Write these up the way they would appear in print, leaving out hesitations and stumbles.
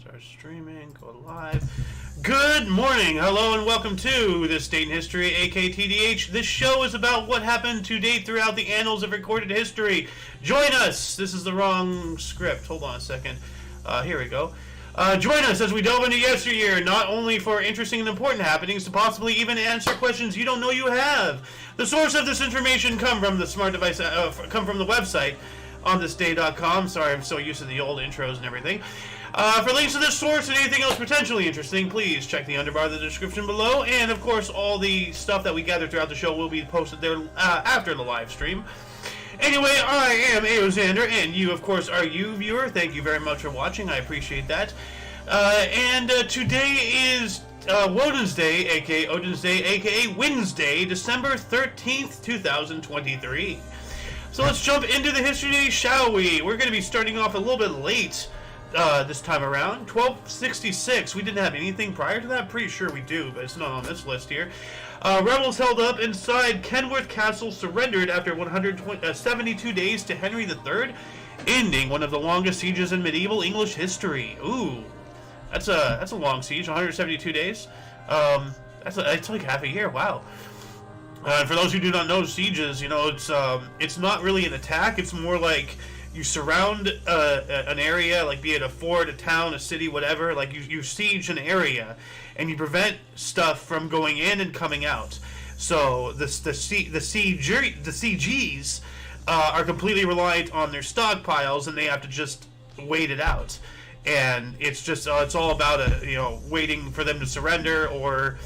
Start streaming, go live. Good morning, hello, and welcome to This Date in History, aka TDH. This show is about what happened to date throughout the annals of recorded history. Join us. This is the wrong script. Hold on a second. Here we go. Join us as we delve into yesteryear, not only for interesting and important happenings, to possibly even answer questions you don't know you have. The source of this information come from the smart device, come from the website on thisday.com. Sorry, I'm so used to the old intros and everything. For links to this source and anything else potentially interesting, please check the underbar of the description below. And of course, all the stuff that we gather throughout the show will be posted there after the live stream. Anyway, I am Aoxander, and you, of course, are you, viewer. Thank you very much for watching. I appreciate that. Today is Woden's Day, aka Odin's Day, aka Wednesday, December 13th, 2023. So let's jump into the history today, shall we? We're going to be starting off a little bit late this time around. 1266. We didn't have anything prior to that? Pretty sure we do, but it's not on this list here. Rebels held up inside Kenworth Castle surrendered after 172 days to Henry III, ending one of the longest sieges in medieval English history. Ooh, that's a long siege, 172 days. It's like half a year. Wow. For those who do not know sieges, you know, it's not really an attack. It's more like you surround an area, like be it a fort, a town, a city, whatever. Like you siege an area, and you prevent stuff from going in and coming out. So the siegees are completely reliant on their stockpiles, and they have to just wait it out. And it's just it's all about waiting for them to surrender, or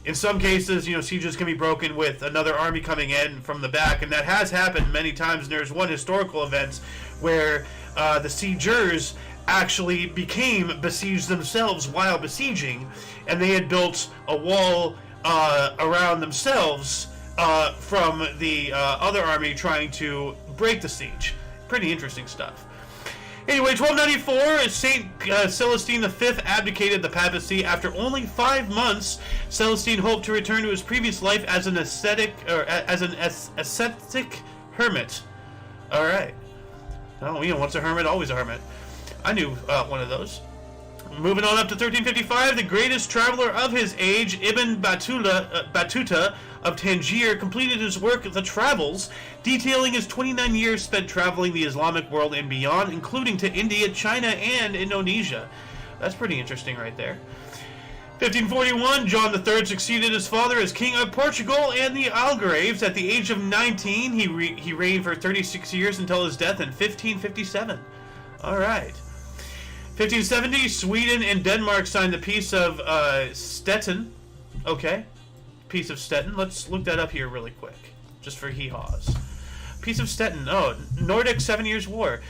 in some cases, sieges can be broken with another army coming in from the back, and that has happened many times. And there's one historical event where the siegers actually became besieged themselves while besieging, and they had built a wall around themselves from the other army trying to break the siege. Pretty interesting stuff. Anyway, 1294, Saint Celestine V abdicated the papacy after only 5 months. Celestine hoped to return to his previous life as an ascetic hermit. All right. Oh, once a hermit, always a hermit. I knew one of those. Moving on up to 1355, the greatest traveler of his age, Ibn Battuta of Tangier, completed his work, The Travels, detailing his 29 years spent traveling the Islamic world and beyond, including to India, China, and Indonesia. That's pretty interesting right there. 1541, John III succeeded his father as King of Portugal and the Algarves. At the age of 19, he reigned for 36 years until his death in 1557. All right. 1570, Sweden and Denmark signed the Peace of Stettin. Okay. Peace of Stettin. Let's look that up here really quick, just for hee-haws. Peace of Stettin. Oh, Nordic 7 Years' War.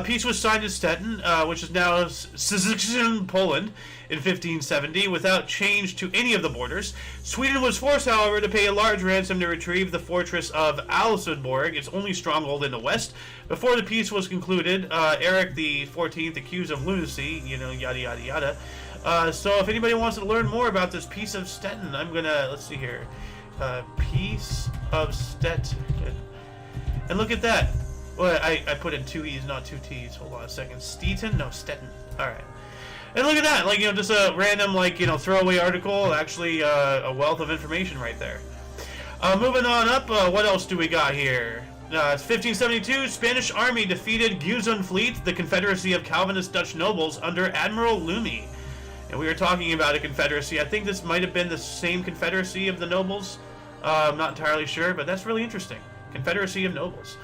Peace was signed at Stettin, which is now Szczytna, Poland, in 1570, without change to any of the borders. Sweden was forced, however, to pay a large ransom to retrieve the fortress of Alsenborg, its only stronghold in the west. Before the peace was concluded, Eric XIV, accused of lunacy, yada yada yada. So if anybody wants to learn more about this Peace of Stettin, I'm gonna, let's see here. Peace of Stettin. And look at that. Well, I put in 2 E's, not 2 T's. Hold on a second. Stettin? No, Stettin. Alright. And look at that. Like, just a random, throwaway article. Actually, a wealth of information right there. Moving on up, what else do we got here? It's 1572. Spanish army defeated Guzan fleet, the confederacy of Calvinist Dutch nobles, under Admiral Lumi. And we were talking about a confederacy. I think this might have been the same confederacy of the nobles. I'm not entirely sure, but that's really interesting. Confederacy of Nobles.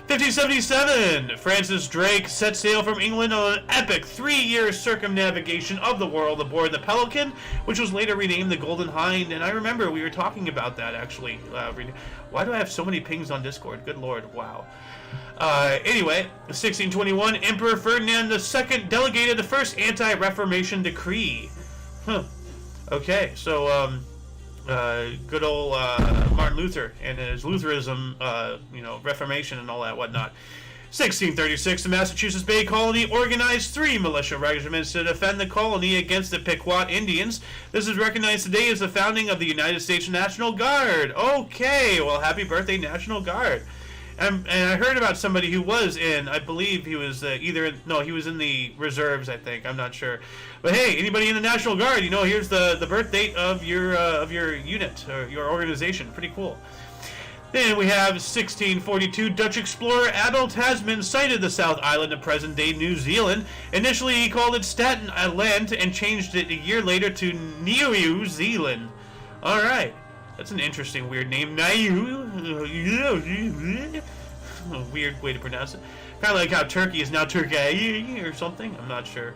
1577, Francis Drake set sail from England on an epic 3-year circumnavigation of the world aboard the Pelican, which was later renamed the Golden Hind. And I remember we were talking about that, actually. Why do I have so many pings on Discord? Good lord, wow. Anyway, 1621, Emperor Ferdinand II delegated the first anti-Reformation decree. Huh. Okay, so, good old Martin Luther and his Lutheranism, Reformation and all that whatnot. 1636, the Massachusetts Bay Colony organized 3 militia regiments to defend the colony against the Pequot Indians. This is recognized today as the founding of the United States National Guard. Okay, well, happy birthday, National Guard. And I heard about somebody who was in, I believe he was he was in the reserves, I think. I'm not sure. But hey, anybody in the National Guard, here's the birth date of your unit or your organization. Pretty cool. Then we have 1642. Dutch explorer Abel Tasman sighted the South Island of present-day New Zealand. Initially, he called it Staten Land and changed it a year later to New Zealand. All right. That's an interesting, weird name. Weird way to pronounce it. Kind of like how Turkey is now Turkey or something. I'm not sure.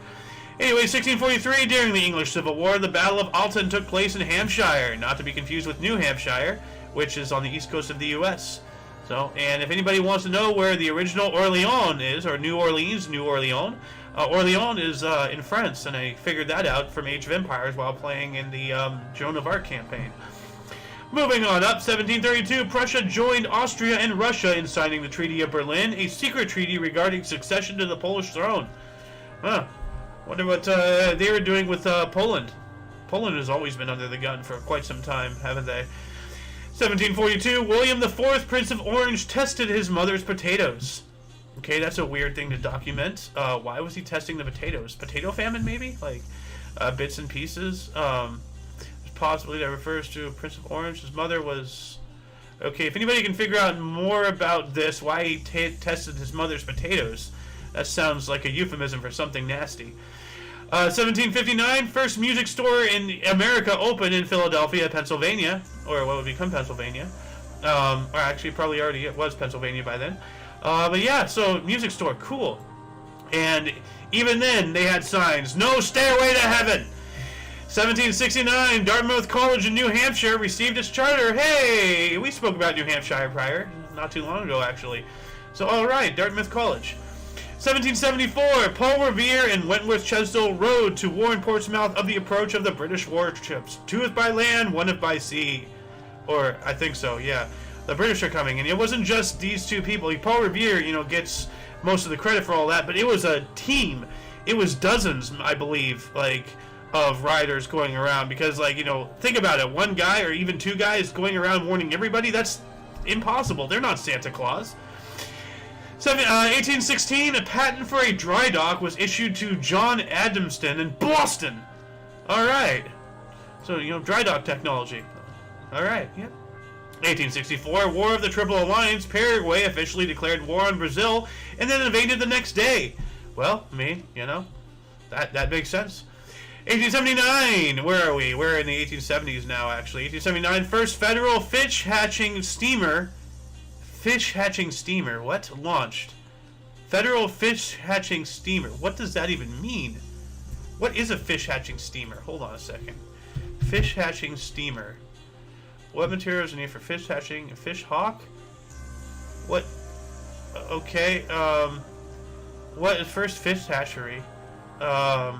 Anyway, 1643, during the English Civil War, the Battle of Alton took place in Hampshire, not to be confused with New Hampshire, which is on the east coast of the U.S. So, and if anybody wants to know where the original Orléans is, or New Orleans, Orléans is in France, and I figured that out from Age of Empires while playing in the Joan of Arc campaign. Moving on up, 1732, Prussia joined Austria and Russia in signing the Treaty of Berlin, a secret treaty regarding succession to the Polish throne. Huh. Wonder what they were doing with Poland. Poland has always been under the gun for quite some time, haven't they? 1742, William IV, Prince of Orange, tested his mother's potatoes. Okay, that's a weird thing to document. Why was he testing the potatoes? Potato famine, maybe? Like, bits and pieces? Possibly that refers to Prince of Orange. His mother was... Okay, if anybody can figure out more about this, why he tested his mother's potatoes, that sounds like a euphemism for something nasty. 1759, first music store in America opened in Philadelphia, Pennsylvania, or what would become Pennsylvania. Or actually, probably already it was Pennsylvania by then. But yeah, so music store, cool. And even then, they had signs, no stairway to heaven. 1769, Dartmouth College in New Hampshire received its charter. Hey, we spoke about New Hampshire prior, not too long ago, actually. So, all right, Dartmouth College. 1774, Paul Revere and Wentworth Chesdell rode to warn Portsmouth of the approach of the British warships. 2 if by land, 1 if by sea. Or, I think so, yeah. The British are coming, and it wasn't just these 2 people. Paul Revere, gets most of the credit for all that, but it was a team. It was dozens, I believe, of riders going around, because think about it, 1 guy or even 2 guys going around warning everybody, that's impossible. They're not Santa Claus. 1816, a patent for a dry dock was issued to John Adamston in Boston. Alright, so dry dock technology. Alright, yeah. 1864, War of the Triple Alliance, Paraguay officially declared war on Brazil and then invaded the next day. Well, that makes sense. 1879, where are we? We're in the 1870s now, actually. 1879, first federal fish hatching steamer, what? Launched. Federal fish hatching steamer. What does that even mean? What is a fish hatching steamer? Hold on a second. Fish hatching steamer. What materials are needed for fish hatching? A fish hawk? What? Okay, what is first fish hatchery? The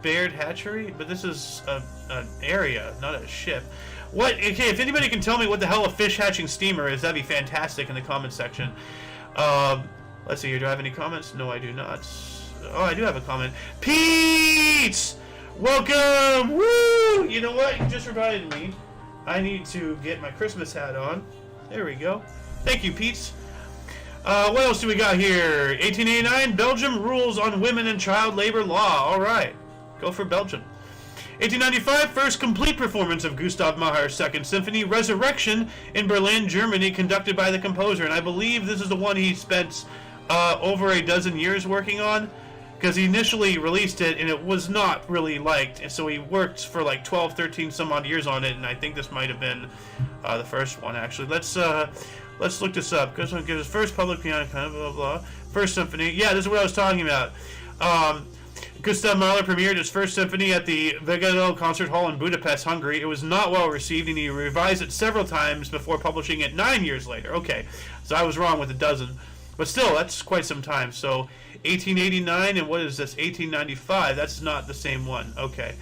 Baird Hatchery? But this is an area, not a ship. What? Okay, if anybody can tell me what the hell a fish hatching steamer is, that'd be fantastic in the comments section. Let's see here. Do I have any comments? No, I do not. Oh, I do have a comment. Pete! Welcome! Woo! You know what? You just reminded me. I need to get my Christmas hat on. There we go. Thank you, Pete. What else do we got here? 1889, Belgium rules on women and child labor law. All right. Go for Belgium. 1895, first complete performance of Gustav Mahler's Second Symphony, Resurrection, in Berlin, Germany, conducted by the composer. And I believe this is the one he spent over a dozen years working on, because he initially released it and it was not really liked. And so he worked for like 12, 13 some odd years on it, and I think this might have been the first one, actually. Let's look this up. Because his first public piano, blah, blah, blah. First symphony. Yeah, this is what I was talking about. Gustav Mahler premiered his first symphony at the Vegetal Concert Hall in Budapest, Hungary. It was not well received, and he revised it several times before publishing it 9 years later. Okay, so I was wrong with a dozen. But still, that's quite some time. So, 1889, and what is this? 1895. That's not the same one. Okay.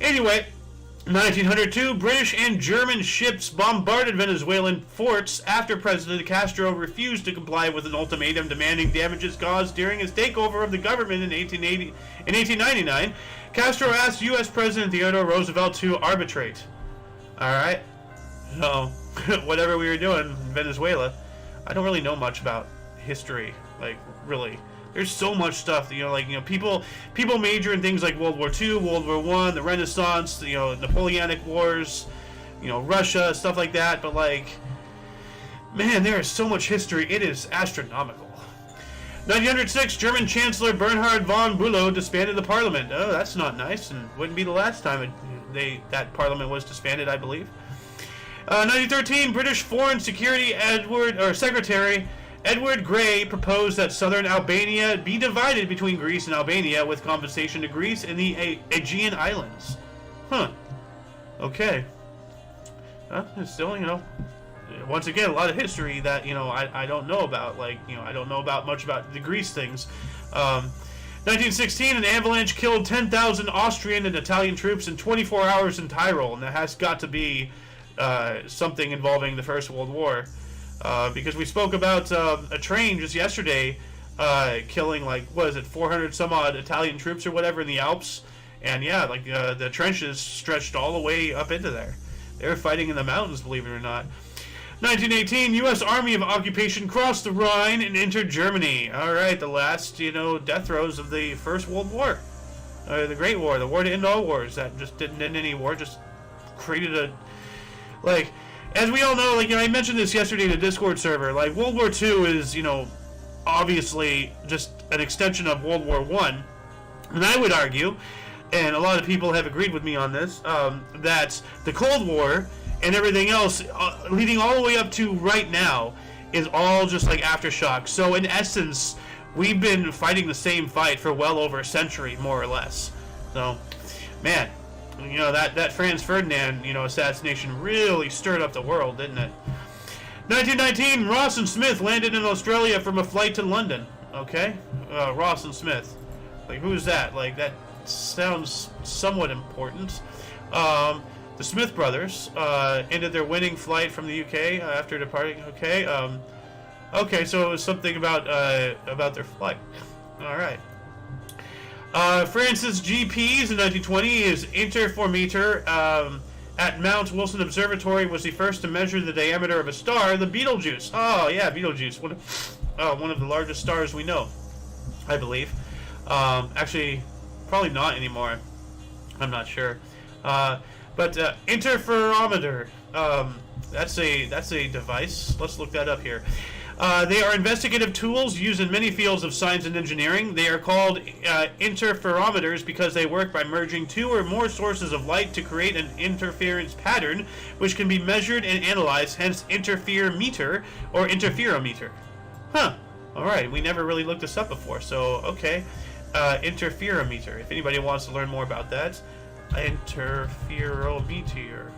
Anyway, 1902, British and German ships bombarded Venezuelan forts after President Castro refused to comply with an ultimatum demanding damages caused during his takeover of the government in 1899. Castro asked U.S. President Theodore Roosevelt to arbitrate. All right. So, whatever we were doing in Venezuela. I don't really know much about history, like, really. There's so much stuff, people major in things like World War II, World War I, the Renaissance, Napoleonic Wars, Russia, stuff like that, but, like, man, there is so much history, it is astronomical. 1906, German Chancellor Bernhard von Bülow disbanded the parliament. Oh, that's not nice, and wouldn't be the last time that parliament was disbanded, I believe. 1913, British Foreign Secretary Edward Grey proposed that southern Albania be divided between Greece and Albania with compensation to Greece and the Aegean Islands. Huh. Okay. Still, once again, a lot of history that, I don't know about. Like, I don't know about much about the Greece things. 1916, an avalanche killed 10,000 Austrian and Italian troops in 24 hours in Tyrol, and that has got to be something involving the First World War. Because we spoke about a train just yesterday killing, 400 some odd Italian troops or whatever in the Alps. And yeah, the trenches stretched all the way up into there. They were fighting in the mountains, believe it or not. 1918, U.S. Army of Occupation crossed the Rhine and entered Germany. All right, the last, death throes of the First World War. The Great War, the war to end all wars. That just didn't end any war, just created as we all know, I mentioned this yesterday in the Discord server, World War II is, obviously just an extension of World War I. And I would argue, and a lot of people have agreed with me on this, that the Cold War and everything else leading all the way up to right now is all just aftershock. So in essence, we've been fighting the same fight for well over a century, more or less. So, man, that Franz Ferdinand, assassination really stirred up the world, didn't it? 1919, Ross and Smith landed in Australia from a flight to London. Okay? Ross and Smith. Who's that? That sounds somewhat important. The Smith brothers ended their winning flight from the UK after departing. Okay. Okay, so it was something about their flight. All right. France's GPs in 1920, his interferometer at Mount Wilson Observatory was the first to measure the diameter of a star, the Betelgeuse. Oh, yeah, Betelgeuse. One of the largest stars we know, I believe. Actually, probably not anymore. I'm not sure. But interferometer, that's a device. Let's look that up here. They are investigative tools used in many fields of science and engineering. They are called interferometers because they work by merging two or more sources of light to create an interference pattern, which can be measured and analyzed, hence interferometer or interferometer. Huh. Alright, we never really looked this up before, so, okay. Interferometer. If anybody wants to learn more about that, interferometer.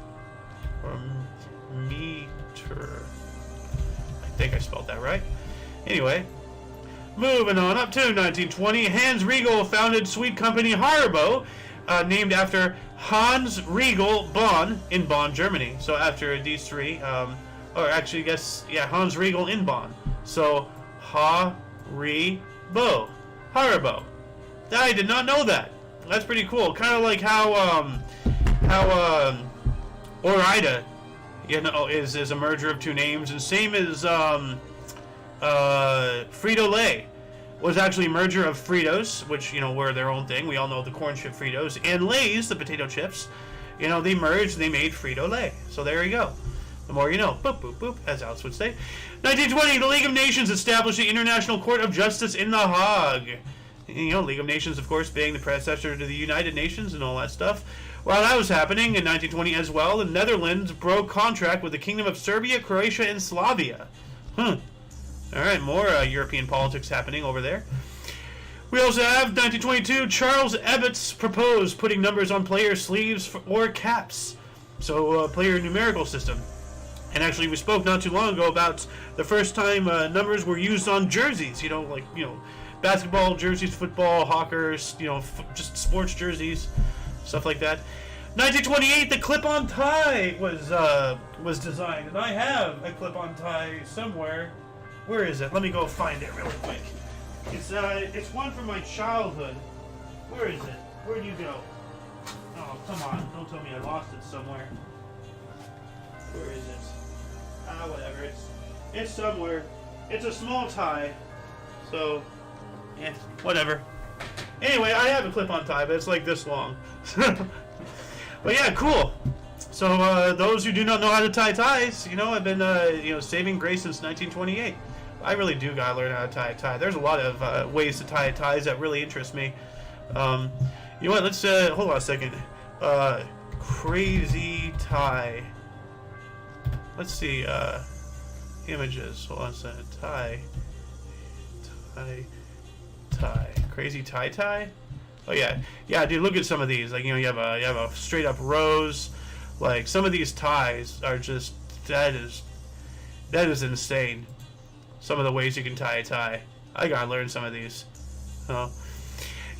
Or meter. I think I spelled that right. Anyway, moving on up to 1920, Hans Riegel founded sweet company Haribo, named after Hans Riegel Bonn in Bonn, Germany. So after these three, or actually, I guess, yeah, Hans Riegel in Bonn. So Haribo. I did not know that. That's pretty cool. Kind of like how Ore-Ida, is a merger of two names, and same as Frito-Lay was actually a merger of Fritos, which were their own thing. We all know the corn chip Fritos, and Lay's, the potato chips. They merged, they made Frito-Lay. So there you go. The more you know. Boop, boop, boop, as Alice would say. 1920, the League of Nations established the International Court of Justice in The Hague. League of Nations, of course, being the predecessor to the United Nations and all that stuff. While that was happening in 1920 as well, the Netherlands broke contract with the Kingdom of Serbia, Croatia, and Slavia. Alright, more European politics happening over there. We also have 1922, Charles Ebbets proposed putting numbers on player sleeves or caps. So, player numerical system. And actually, we spoke not too long ago about the first time numbers were used on jerseys. Basketball jerseys, football, hawkers, just sports jerseys, stuff like that. 1928, the clip-on tie was designed, and I have a clip-on tie somewhere. Where is it? Let me go find it really quick. It's one from my childhood. Where is it? Where'd you go? Oh, come on! Don't tell me I lost it somewhere. Where is it? Whatever. It's somewhere. It's a small tie. So, yeah, whatever. Anyway, I have a clip-on tie, but it's like this long. But yeah, cool. So those who do not know how to tie ties, you know, I've been saving grace since 1928. I really do gotta learn how to tie a tie. There's a lot of ways to tie ties that really interest me. You know what? Let's hold on a second. Crazy tie. Let's see. Images. Hold on a second. Tie. Crazy tie. Oh yeah, dude. Look at some of these. Like, you know, you have a straight up rose. Like, some of these ties are just that is insane. Some of the ways you can tie a tie. I gotta learn some of these. Oh.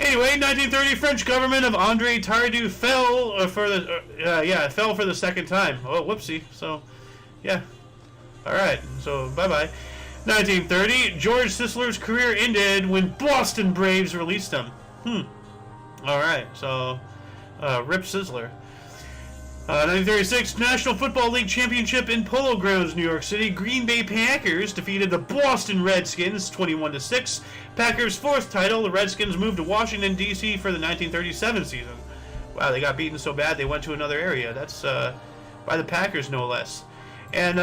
Anyway, 1930, French government of André Tardieu fell for the second time. Oh, whoopsie. So, yeah. All right. So, bye-bye. 1930, George Sisler's career ended when Boston Braves released him. All right. So, Rip Sisler. 1936, National Football League Championship in Polo Grounds, New York City. Green Bay Packers defeated the Boston Redskins 21-6. Packers' fourth title. The Redskins moved to Washington, D.C. for the 1937 season. Wow, they got beaten so bad they went to another area. That's by the Packers, no less. And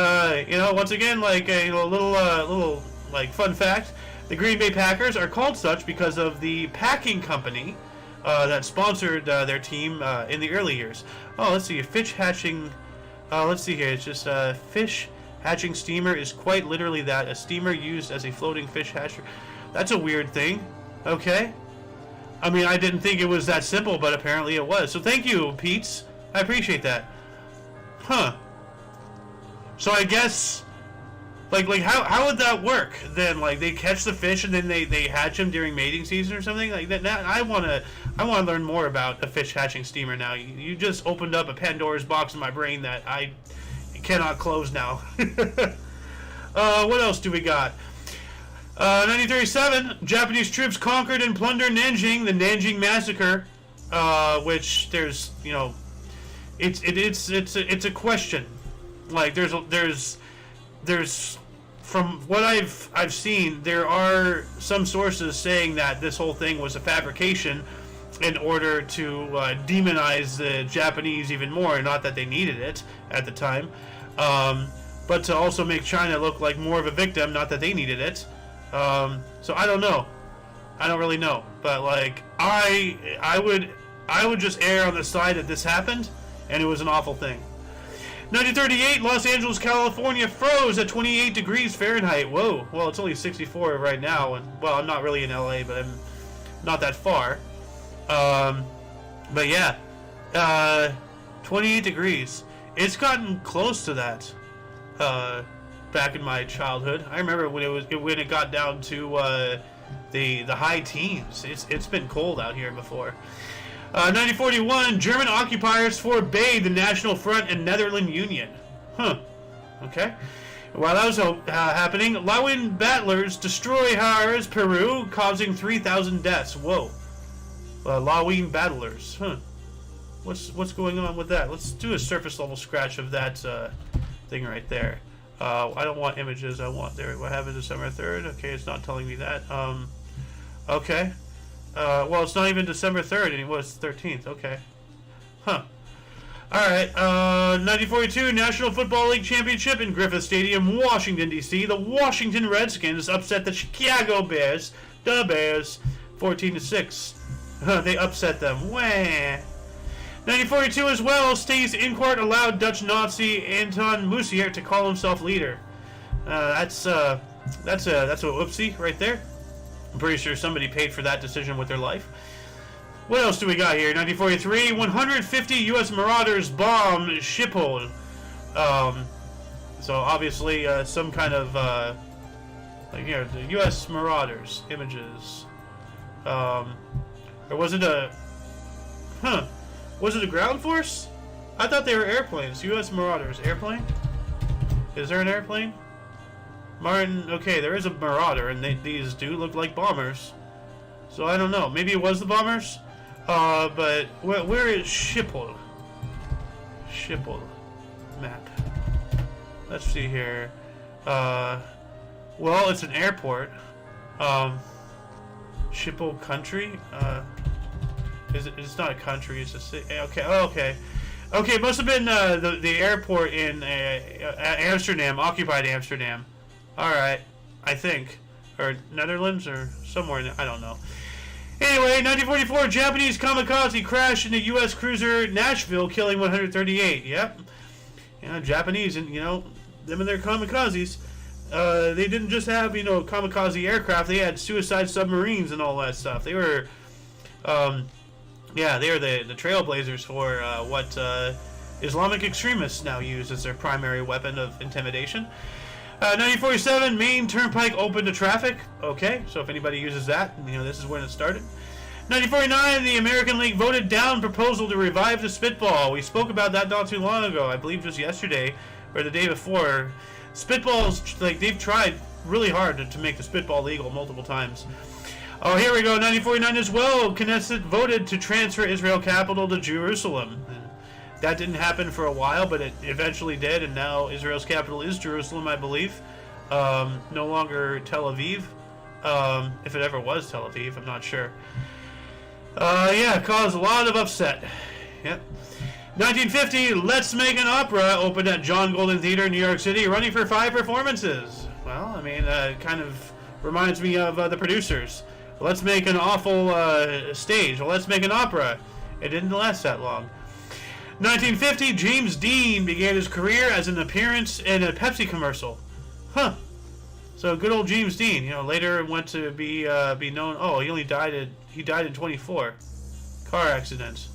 you know, once again, like a little like fun fact, the Green Bay Packers are called such because of the packing company that sponsored their team in the early years. Oh, let's see, a fish hatching. Let's see here. It's just a fish hatching steamer is quite literally that, a steamer used as a floating fish hatcher. That's a weird thing. Okay. I mean, I didn't think it was that simple, but apparently it was. So thank you, Pete's. I appreciate that. Huh. So I guess, like how would that work then? Like, they catch the fish and then they hatch them during mating season or something like that. Now I wanna learn more about a fish hatching steamer now. You just opened up a Pandora's box in my brain that I cannot close now. What else do we got? 1937, Japanese troops conquered and plundered Nanjing, the Nanjing Massacre, which there's, you know, it's a question. Like, there's from what I've seen, there are some sources saying that this whole thing was a fabrication in order to demonize the Japanese even more. Not that they needed it at the time, but to also make China look like more of a victim. Not that they needed it. So I don't know. I don't really know. But like, I would just err on the side that this happened, and it was an awful thing. 1938, Los Angeles, California froze at 28 degrees Fahrenheit. Whoa. Well, it's only 64 right now, and well, I'm not really in LA, but I'm not that far. But yeah, 28 degrees. It's gotten close to that. Back in my childhood, I remember when it got down to the high teens. It's been cold out here before. 1941, German occupiers forbade the National Front and Netherlands Union. Huh. Okay. While that was happening, Lawin battlers destroy Harz, Peru, causing 3,000 deaths. Whoa. Lawin battlers. Huh. What's going on with that? Let's do a surface level scratch of that thing right there. I don't want images. I want there. What happened December 3rd? Okay, it's not telling me that. Okay. Well, it's not even December 3rd, and it was 13th. Okay. Huh. Alright, 1942 National Football League Championship in Griffith Stadium, Washington, D.C. The Washington Redskins upset the Chicago Bears, 14-6. They upset them. Wah. 1942 as well, stays in court allowed Dutch Nazi Anton Musier to call himself leader. That's a whoopsie right there. I'm pretty sure somebody paid for that decision with their life. What else do we got here? 1943, 150 U.S. Marauders bomb Schiphol. So obviously some kind of like here, the U.S. Marauders images. Or was it a? Huh? Was it a ground force? I thought they were airplanes. U.S. Marauders airplane. Is there an airplane? Martin, okay, there is a Marauder, and these do look like bombers. So I don't know. Maybe it was the bombers? But where is Schiphol? Schiphol map. Let's see here. Well, it's an airport. Shippo country? It's not a country, it's a city. Okay, okay. Okay, it must have been the airport in Amsterdam, occupied Amsterdam. Alright, I think. Or Netherlands, or somewhere in there, I don't know. Anyway, 1944, Japanese kamikaze crashed in a U.S. cruiser Nashville, killing 138. Yep. Japanese, and, them and their kamikazes. They didn't just have, kamikaze aircraft. They had suicide submarines and all that stuff. They were, they are the trailblazers for what Islamic extremists now use as their primary weapon of intimidation. 1947, Maine Turnpike opened to traffic. Okay, so if anybody uses that, this is when it started. 1949, the American League voted down proposal to revive the spitball. We spoke about that not too long ago. I believe just yesterday or the day before. Spitballs, they've tried really hard to make the spitball legal multiple times. Oh, here we go. 1949 as well. Knesset voted to transfer Israel capital to Jerusalem. That didn't happen for a while, but it eventually did, and now Israel's capital is Jerusalem, I believe. No longer Tel Aviv. If it ever was Tel Aviv, I'm not sure. Yeah, caused a lot of upset. Yep. 1950, Let's Make an Opera opened at John Golden Theater in New York City, running for 5 performances. Well, I mean, it kind of reminds me of the producers. Let's make an awful stage. Well, let's make an opera. It didn't last that long. 1950, James Dean began his career as an appearance in a Pepsi commercial. Huh. So good old James Dean, later went to be known. Oh, he died in 24. Car accident.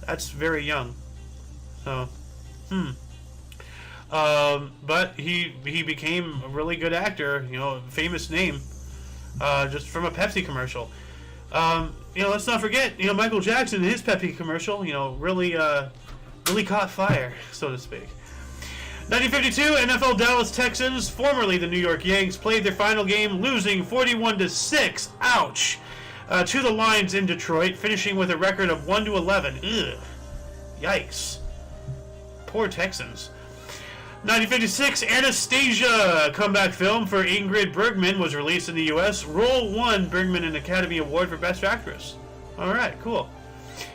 That's very young. So, but he became a really good actor, famous name, just from a Pepsi commercial. Let's not forget, Michael Jackson, his Pepsi commercial, really caught fire, so to speak. 1952, NFL Dallas Texans, formerly the New York Yanks, played their final game, losing 41-6. Ouch. To the Lions in Detroit, finishing with a record of 1-11. Ugh. Yikes. Poor Texans. 1956, Anastasia, a comeback film for Ingrid Bergman, was released in the U.S. Role won Bergman an Academy Award for Best Actress. Alright, cool.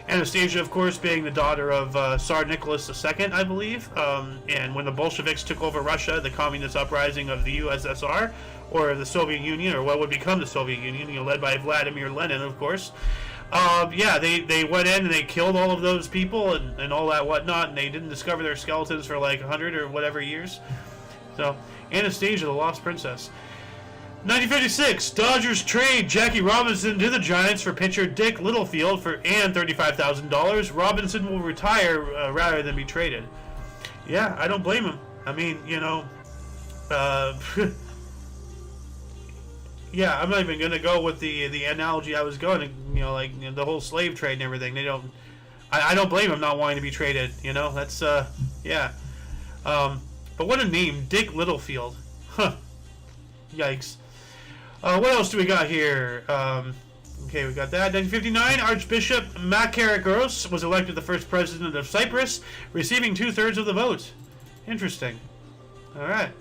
Anastasia, of course, being the daughter of Tsar Nicholas II, I believe. And when the Bolsheviks took over Russia, the communist uprising of the USSR, or the Soviet Union, or what would become the Soviet Union, led by Vladimir Lenin, of course. They went in and they killed all of those people and all that whatnot, and they didn't discover their skeletons for like 100 or whatever years. So, Anastasia, the Lost Princess. 1956, Dodgers trade Jackie Robinson to the Giants for pitcher Dick Littlefield and $35,000. Robinson will retire rather than be traded. Yeah, I don't blame him. I mean, yeah, I'm not even gonna go with the analogy I was going to, like the whole slave trade and everything. I don't blame him not wanting to be traded. That's yeah. But what a name, Dick Littlefield. Huh. Yikes. What else do we got here? Okay, we got that. 1959, Archbishop Makaros was elected the first president of Cyprus, receiving 2/3 of the vote. Interesting. All right.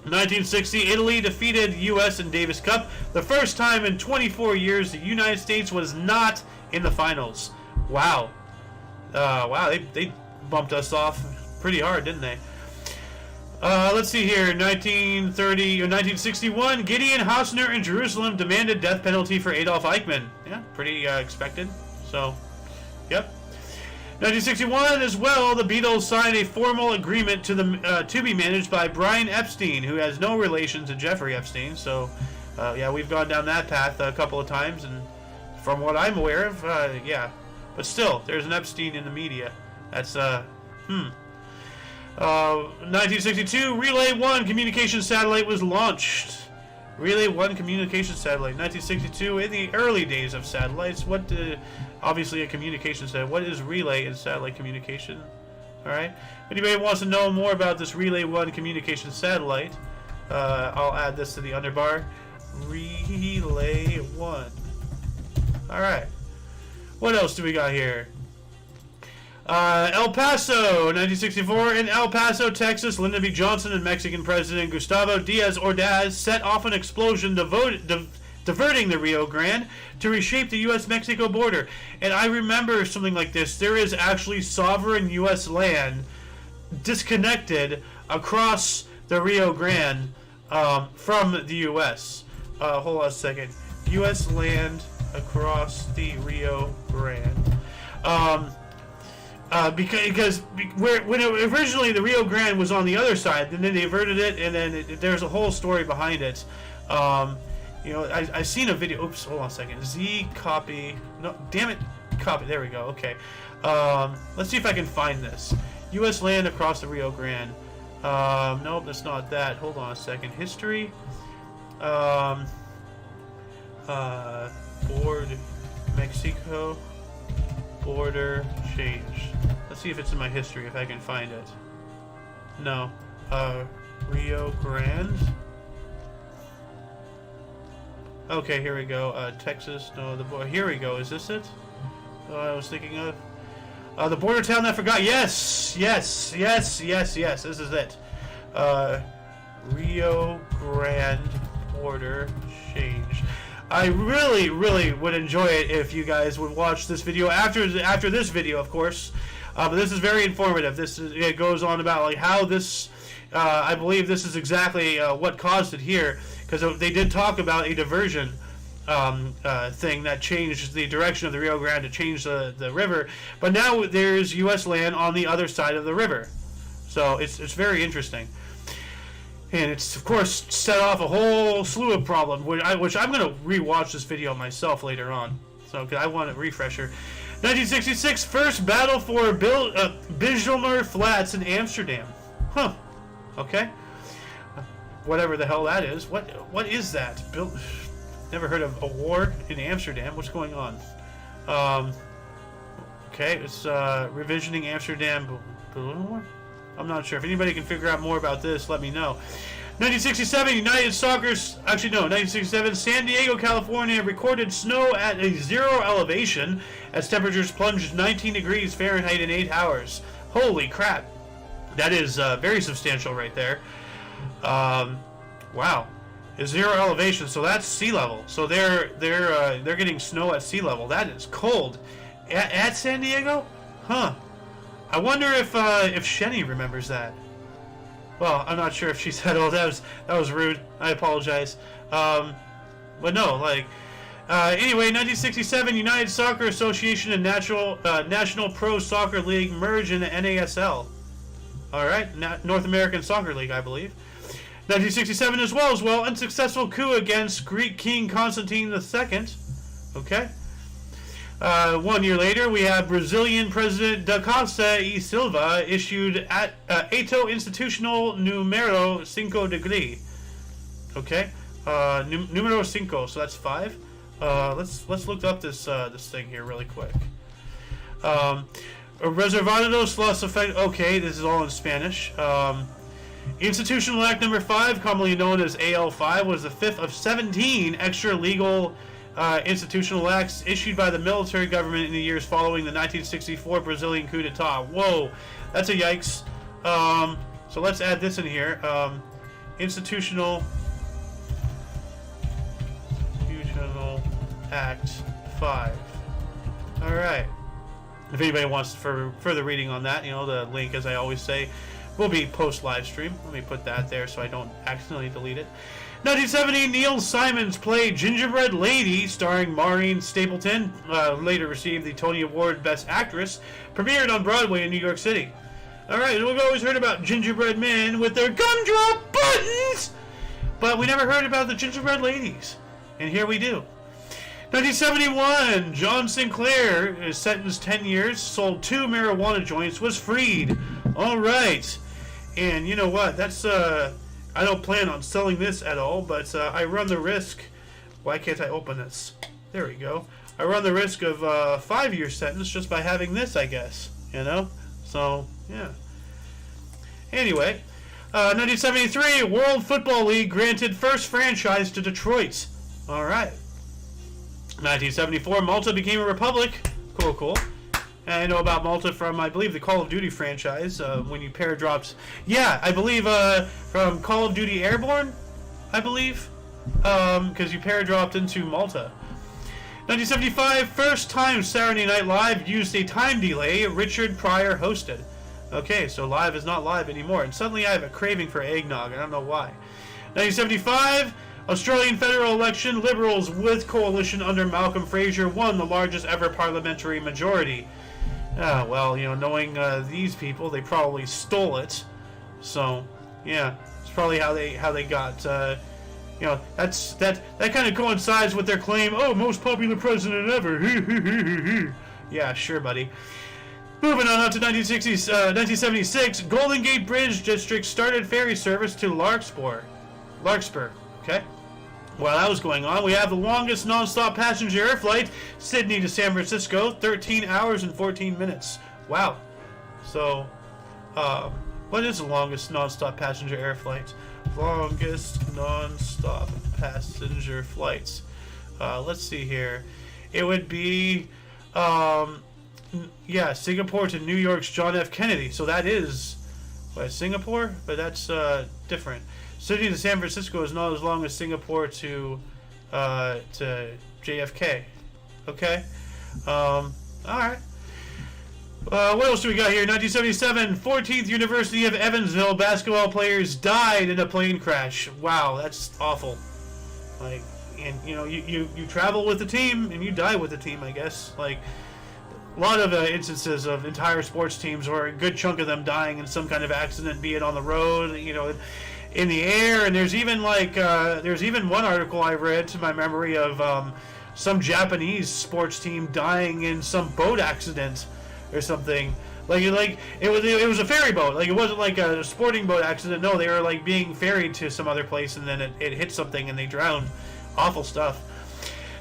1960, Italy defeated U.S. in Davis Cup. The first time in 24 years the United States was not in the finals. Wow. Wow, they bumped us off pretty hard, didn't they? Let's see here. 1930 or 1961, Gideon Hausner in Jerusalem demanded death penalty for Adolf Eichmann. Yeah, pretty expected. So, yep. 1961 as well, the Beatles signed a formal agreement to be managed by Brian Epstein, who has no relation to Jeffrey Epstein. So, yeah, we've gone down that path a couple of times, and from what I'm aware of, yeah. But still, there's an Epstein in the media. That's, 1962, Relay 1 communication satellite was launched. Relay 1 communication satellite, 1962, in the early days of satellites. Obviously a communication satellite. What is relay in satellite communication? Alright. If anybody wants to know more about this Relay 1 communication satellite, I'll add this to the underbar. Relay 1. Alright. What else do we got here? El Paso, 1964. In El Paso, Texas, Lyndon B. Johnson and Mexican President Gustavo Diaz Ordaz set off an explosion diverting the Rio Grande to reshape the U.S.-Mexico border. And I remember something like this. There is actually sovereign U.S. land disconnected across the Rio Grande from the U.S. Hold on a second. U.S. land across the Rio Grande. Because when originally the Rio Grande was on the other side, and then they diverted it, and then there's a whole story behind it. You know, I've seen a video. Oops, hold on a second. Z copy. No, damn it. Copy. There we go. Okay. Let's see if I can find this. U.S. land across the Rio Grande. Nope, that's not that. Hold on a second. History. Board. Mexico. Border change. Let's see if it's in my history, if I can find it. No. Rio Grande. Okay, here we go. Texas. No, the border. Here we go. Is this it? I was thinking of. The border town that I forgot. Yes! Yes! Yes! Yes! Yes! This is it. Rio Grande border change. I really, really would enjoy it if you guys would watch this video after this video, of course. But this is very informative. It goes on about like how this. I believe this is exactly what caused it here, because they did talk about a diversion thing that changed the direction of the Rio Grande to change the river. But now there's U.S. land on the other side of the river, so it's very interesting. And it's, of course, set off a whole slew of problems, which I'm going to rewatch this video myself later on. So, because I want a refresher. 1966, first battle for Bijlmer Flats in Amsterdam. Huh. Okay. Whatever the hell that is. What is that? Never heard of a war in Amsterdam. What's going on? Okay, it's revisioning Amsterdam. I'm not sure. If anybody can figure out more about this, let me know. 1967, United Soccer's... Actually, no. 1967, San Diego, California recorded snow at a 0 elevation as temperatures plunged 19 degrees Fahrenheit in 8 hours. Holy crap. That is very substantial right there. Wow. A 0 elevation, so that's sea level. So they're getting snow at sea level. That is cold. At San Diego? Huh. I wonder if Shenny remembers that. Well, I'm not sure if she said, "Oh, that was rude. I apologize." But no, like anyway, 1967, United Soccer Association and National Pro Soccer League merge into NASL. All right, North American Soccer League, I believe. 1967 as well. Unsuccessful coup against Greek King Constantine II. Okay. 1 year later, we have Brazilian President da Costa e Silva issued Ato Institucional Número 5 degree. Okay, Número 5, so that's 5. Let's look up this thing here really quick. Reservados los efectos. Okay, this is all in Spanish. Institutional Act Number 5, commonly known as AL5, was the 5th of 17 extra legal institutional acts issued by the military government in the years following the 1964 Brazilian coup d'etat. Whoa, that's a yikes. So let's add this in here. Institutional Act 5. All right. If anybody wants for further reading on that, the link, as I always say, will be post live stream. Let me put that there so I don't accidentally delete it. 1970, Neil Simon's play Gingerbread Lady, starring Maureen Stapleton, later received the Tony Award Best Actress, premiered on Broadway in New York City. Alright, we've always heard about gingerbread men with their gumdrop buttons, but we never heard about the gingerbread ladies. And here we do. 1971, John Sinclair is sentenced 10 years, sold 2 marijuana joints, was freed. Alright. And you know what? That's, I don't plan on selling this at all, but I run the risk. Why can't I open this? There we go. I run the risk of a 5-year sentence just by having this, I guess. So, yeah. Anyway, 1973, World Football League granted first franchise to Detroit. Alright. 1974, Malta became a republic. Cool. And I know about Malta from, I believe, the Call of Duty franchise, when you paradropped. Yeah, I believe from Call of Duty Airborne, I believe, because you paradropped into Malta. 1975, first time Saturday Night Live used a time delay. Richard Pryor hosted. Okay, so live is not live anymore. And suddenly I have a craving for eggnog. I don't know why. 1975, Australian federal election. Liberals with coalition under Malcolm Fraser won the largest ever parliamentary majority. Well, knowing these people, they probably stole it. So, yeah, it's probably how they got. That kind of coincides with their claim. Oh, most popular president ever. Yeah, sure, buddy. Moving on up to 1976, Golden Gate Bridge District started ferry service to Larkspur. Okay. While that was going on, we have the longest non-stop passenger air flight, Sydney to San Francisco, 13 hours and 14 minutes. Wow. So, what is the longest non-stop passenger air flight? Longest non-stop passenger flights. Let's see here. It would be, Singapore to New York's John F. Kennedy. So that is, Singapore? But that's different. Sydney to San Francisco is not as long as Singapore to JFK. Okay. All right. What else do we got here? 1977, 14th University of Evansville basketball players died in a plane crash. Wow, that's awful. Like, and you travel with the team and you die with the team, I guess. Like, a lot of instances of entire sports teams, or a good chunk of them dying in some kind of accident, be it on the road, in the air. And there's even one article I read to my memory of some Japanese sports team dying in some boat accident or something. Like it was a ferry boat. Like, it wasn't like a sporting boat accident. No, they were like being ferried to some other place, and then it hit something and they drowned. Awful stuff.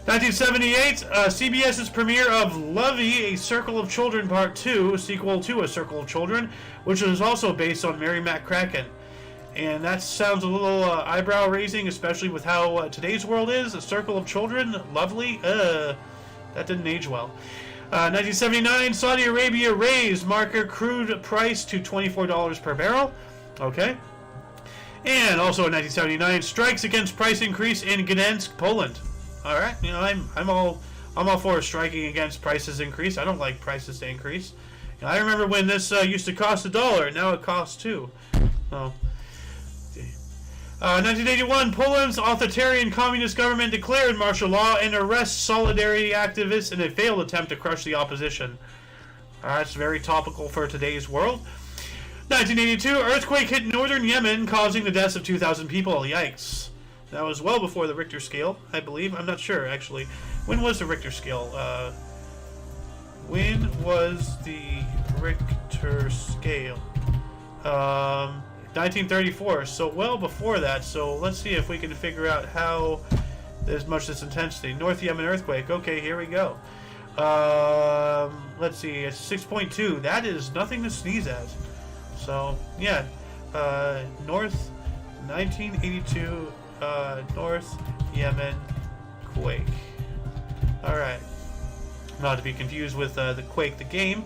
1978, CBS's premiere of Lovey, A Circle of Children Part 2, sequel to A Circle of Children, which was also based on Mary McCracken. And that sounds a little eyebrow raising, especially with how today's world is. A Circle of Children, lovely. That didn't age well. 1979, Saudi Arabia raised marker crude price to $24 per barrel. Okay. And also in 1979, strikes against price increase in Gdansk, Poland. All right, I'm all for striking against prices increase. I don't like prices to increase. I remember when this used to cost $1, now it costs $2. Oh. 1981, Poland's authoritarian communist government declared martial law and arrests solidarity activists in a failed attempt to crush the opposition. That's very topical for today's world. 1982, earthquake hit northern Yemen, causing the deaths of 2,000 people. Yikes. That was well before the Richter scale, I believe. I'm not sure, actually. When was the Richter scale? When was the Richter scale? 1934, so well before that. So let's see if we can figure out how there's much this intensity. North Yemen earthquake. Okay, here we go. Let's see, it's 6.2. That is nothing to sneeze at. So yeah, North 1982 North Yemen quake. All right, not to be confused with the Quake the game.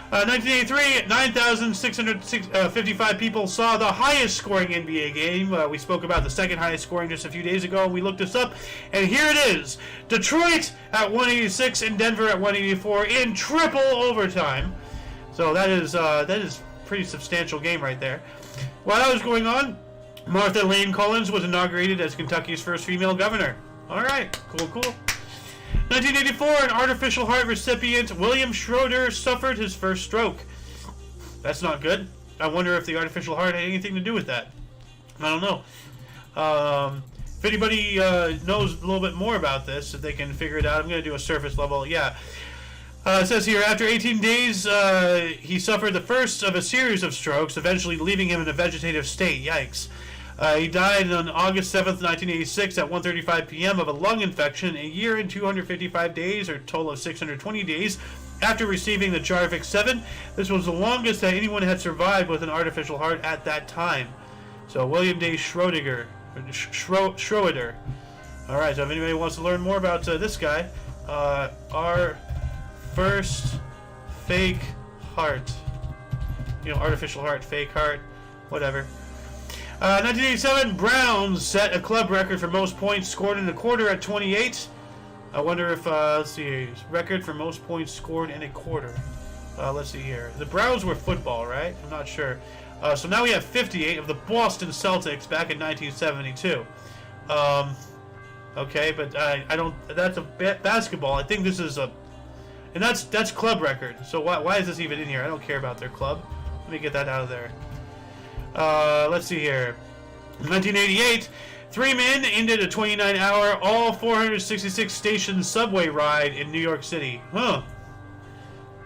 1983, 9,655 people saw the highest scoring NBA game. We spoke about the second highest scoring just a few days ago. We looked this up, and here it is. Detroit at 186 and Denver at 184 in triple overtime. So that is pretty substantial game right there. While that was going on, Martha Lane Collins was inaugurated as Kentucky's first female governor. All right, cool. 1984, an artificial heart recipient, William Schroeder, suffered his first stroke. That's not good. I wonder if the artificial heart had anything to do with that. I don't know. If anybody knows a little bit more about this, if they can figure it out, I'm going to do a surface level. Yeah. It says here, after 18 days, he suffered the first of a series of strokes, eventually leaving him in a vegetative state. Yikes. He died on August 7th, 1986 at 1:35 p.m. of a lung infection, a year and 255 days, or a total of 620 days, after receiving the Jarvik 7. This was the longest that anyone had survived with an artificial heart at that time. So, William D. Schroeder. All right, so if anybody wants to learn more about this guy, our first fake heart. You know, artificial heart, fake heart, whatever. 1987, Browns set a club record for most points scored in a quarter at 28. I wonder if, let's see, record for most points scored in a quarter. Let's see here. The Browns were football, right? I'm not sure. So now we have 58 of the Boston Celtics back in 1972. Okay, but I don't. That's a basketball. I think this is a, and that's club record. So why is this even in here? I don't care about their club. Let me get that out of there. Let's see here. 1988, 3 men ended a 29-hour, all 466 station subway ride in New York City. Huh.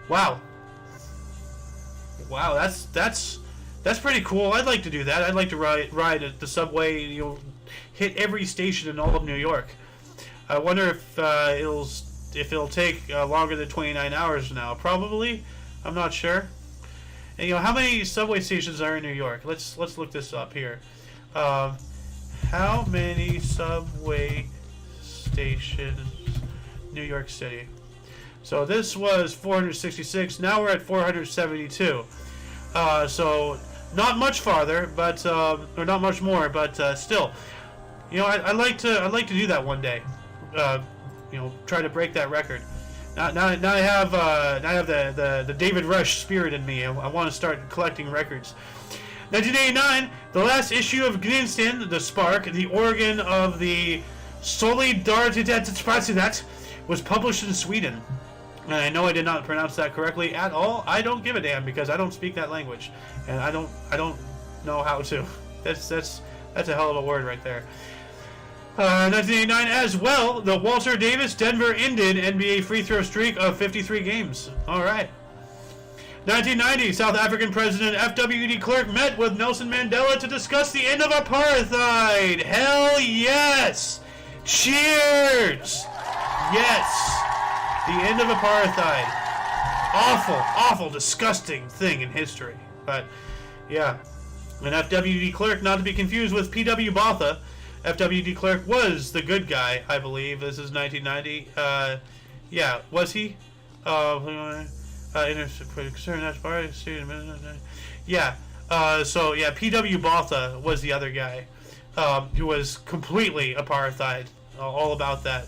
Wow. Wow, that's pretty cool. I'd like to do that. I'd like to ride at the subway. You know, hit every station in all of New York. I wonder if it'll take longer than 29 hours now. Probably. I'm not sure. And, you know, how many subway stations are in New York? Let's look this up here. How many subway stations New York City? So this was 466. Now we're at 472. So not much farther, but or not much more, but still, you know, I'd like to do that one day. You know, try to break that record. Now I have the David Rush spirit in me. I want to start collecting records. 1989, the last issue of Gnisten, the Spark, the organ of the Solidaritet, was published in Sweden. And I know I did not pronounce that correctly at all. I don't give a damn because I don't speak that language, and I don't know how to. That's a hell of a word right there. 1989 as well. The Walter Davis Denver ended NBA free throw streak of 53 games. All right. 1990, South African President ThEoD de Klerk met with Nelson Mandela to discuss the end of apartheid. Hell yes! Cheers! Yes! The end of apartheid. Awful, disgusting thing in history. But, yeah. And ThEoD de Klerk, not to be confused with P.W. Botha. ThEoD de Klerk was the good guy, I believe. This is 1990. Yeah, was he? Yeah. So yeah, P.W. Botha was the other guy, who was completely apartheid. All about that.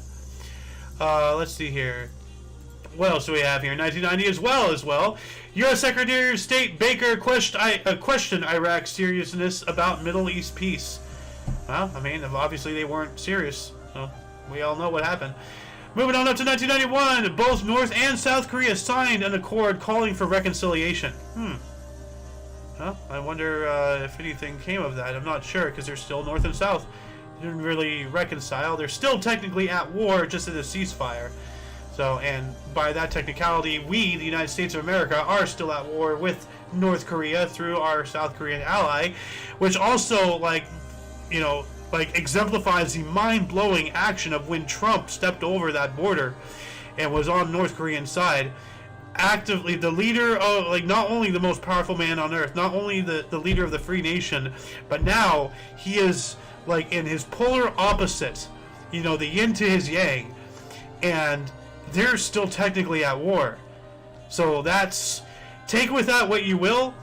Let's see here. What else do we have here? 1990 as well. U.S. Secretary of State Baker questioned Iraq's seriousness about Middle East peace. Well, I mean, obviously they weren't serious. So we all know what happened. Moving on up to 1991, both North and South Korea signed an accord calling for reconciliation. Well, I wonder if anything came of that. I'm not sure, because they're still North and South. They didn't really reconcile. They're still technically at war, just in a ceasefire. So, and by that technicality, we, the United States of America, are still at war with North Korea through our South Korean ally, which also, like, you know, like exemplifies the mind-blowing action of when Trump stepped over that border and was on North Korean side, actively the leader of, like, not only the most powerful man on earth, not only the leader of the free nation, but now he is like in his polar opposite, you know, the yin to his yang, and they're still technically at war. So that's, take with that what you will.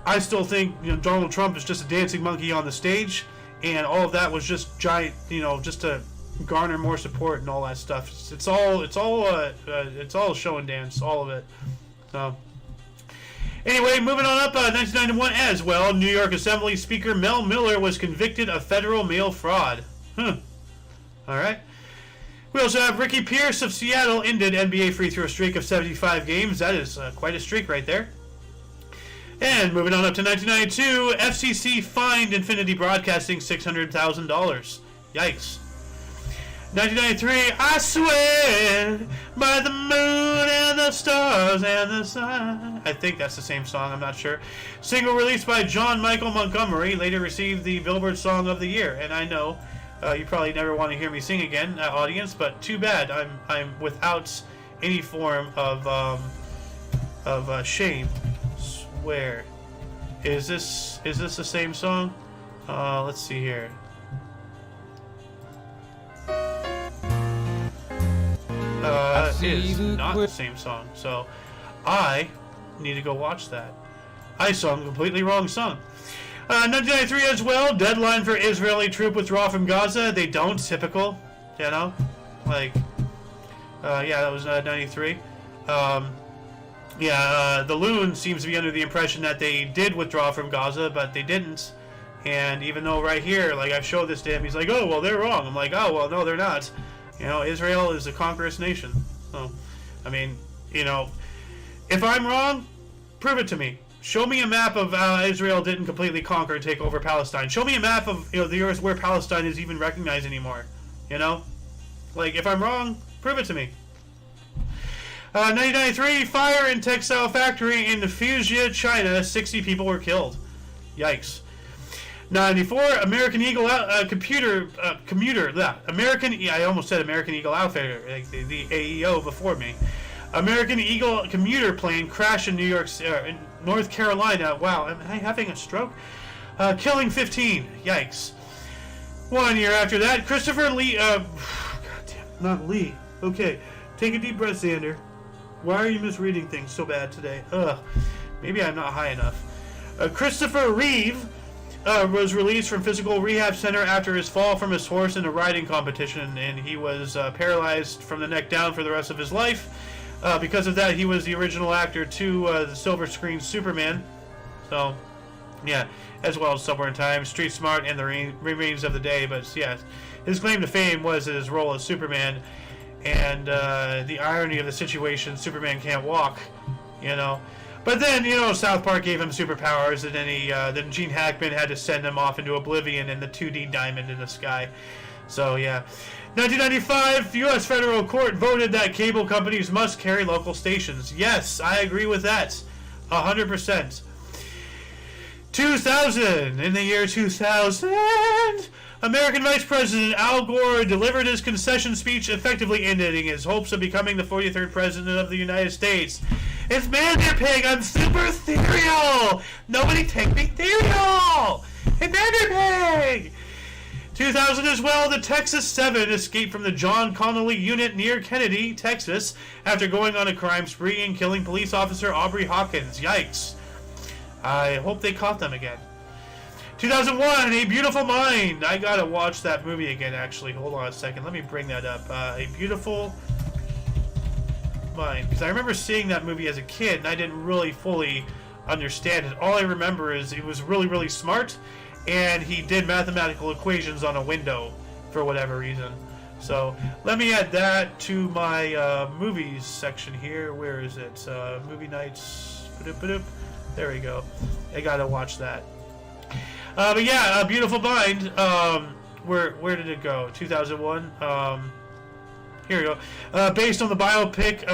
I still think, you know, Donald Trump is just a dancing monkey on the stage, and all of that was just giant, you know, just to garner more support and all that stuff. It's all show and dance, all of it. So anyway, moving on up, 1991 as well. New York Assembly Speaker Mel Miller was convicted of federal mail fraud. All right. We also have Ricky Pierce of Seattle ended NBA free throw streak of 75 games. That is quite a streak right there. And moving on up to 1992, FCC fined Infinity Broadcasting $600,000. Yikes. 1993, I swear by the moon and the stars and the sun. I think that's the same song, I'm not sure. Single released by John Michael Montgomery, later received the Billboard Song of the Year. And I know you probably never want to hear me sing again, audience, but too bad. I'm without any form of shame. Where is this the same song? Let's see here. Is not the same song. So I need to go watch that. I sung a completely wrong song. 1993 as well. Deadline for Israeli troop withdrawal from Gaza. They don't. Typical. You know? Like, yeah, that was 93. The Loon seems to be under the impression that they did withdraw from Gaza, but they didn't. And even though right here, like, I've showed this to him, he's like, oh, well, they're wrong. I'm like, oh, well, no, they're not. You know, Israel is a conqueror's nation. So, I mean, you know, if I'm wrong, prove it to me. Show me a map of how Israel didn't completely conquer and take over Palestine. Show me a map of, you know, the earth where Palestine is even recognized anymore. You know? Like, if I'm wrong, prove it to me. 1993, fire in textile factory in Fuzhou, China. 60 people were killed. Yikes. 94, American Eagle commuter. I almost said American Eagle Outfitter, like the AEO before me. American Eagle commuter plane crashed in in North Carolina. Wow, am I having a stroke? Killing 15. Yikes. 1 year after that, Christopher Lee. God damn, not Lee. Okay, take a deep breath, Xander. Why are you misreading things so bad today? Maybe I'm not high enough. Christopher Reeve. Was released from physical rehab center after his fall from his horse in a riding competition, and he was paralyzed from the neck down for the rest of his life. Because of that, he was the original actor to the silver screen Superman. So, yeah, as well as Somewhere in Time, Street Smart, and The Remains of the Day. But yeah, his claim to fame was his role as Superman, and the irony of the situation: Superman can't walk, you know. But then, you know, South Park gave him superpowers, and then Gene Hackman had to send him off into oblivion in the 2D diamond in the sky. So, yeah. 1995, U.S. federal court voted that cable companies must carry local stations. Yes, I agree with that. 100%. 2000, in the year 2000, American Vice President Al Gore delivered his concession speech, effectively ending his hopes of becoming the 43rd President of the United States. It's Manderpig! I'm super ethereal! Nobody take me ethereal! Hey, Manderpig! 2000 as well, the Texas 7 escaped from the John Connolly unit near Kennedy, Texas, after going on a crime spree and killing police officer Aubrey Hawkins. Yikes. I hope they caught them again. 2001, A Beautiful Mind. I gotta watch that movie again, actually. Hold on a second. Let me bring that up. A Beautiful Mind. Because I remember seeing that movie as a kid, and I didn't really fully understand it. All I remember is it was really, really smart, and he did mathematical equations on a window for whatever reason. So, let me add that to my movies section here. Where is it? Movie nights. There we go. I gotta watch that. But yeah, Beautiful Mind. Where did it go? 2001. Here we go. Based on the biopic,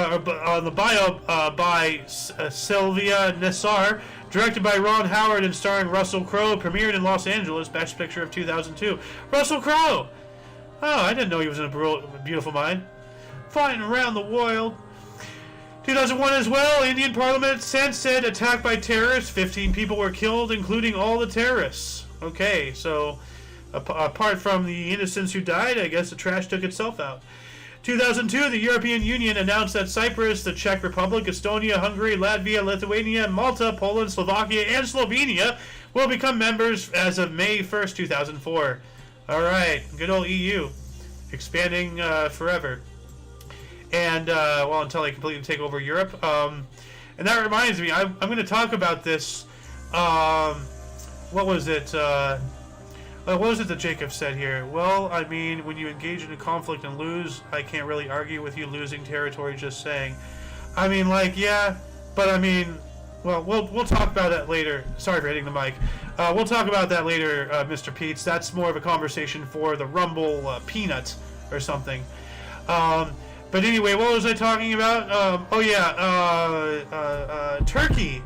by Sylvia Nessar, directed by Ron Howard and starring Russell Crowe, premiered in Los Angeles, Best Picture of 2002. Russell Crowe! Oh, I didn't know he was in A Beautiful Mind. Flying around the world. 2001 as well, Indian Parliament said attacked by terrorists. 15 people were killed, including all the terrorists. Okay, so apart from the innocents who died, I guess the trash took itself out. 2002, the European Union announced that Cyprus, the Czech Republic, Estonia, Hungary, Latvia, Lithuania, Malta, Poland, Slovakia, and Slovenia will become members as of May 1st, 2004. Alright, good old EU. Expanding forever. And, well, until they completely take over Europe. And that reminds me, I'm going to talk about this. What was it? What was it that Jacob said here? Well, I mean, when you engage in a conflict and lose, I can't really argue with you losing territory, just saying. I mean, like, yeah, but I mean, well, we'll talk about that later. Sorry for hitting the mic. We'll talk about that later, Mr. Peets. That's more of a conversation for the Rumble Peanut or something. But anyway, what was I talking about? Turkey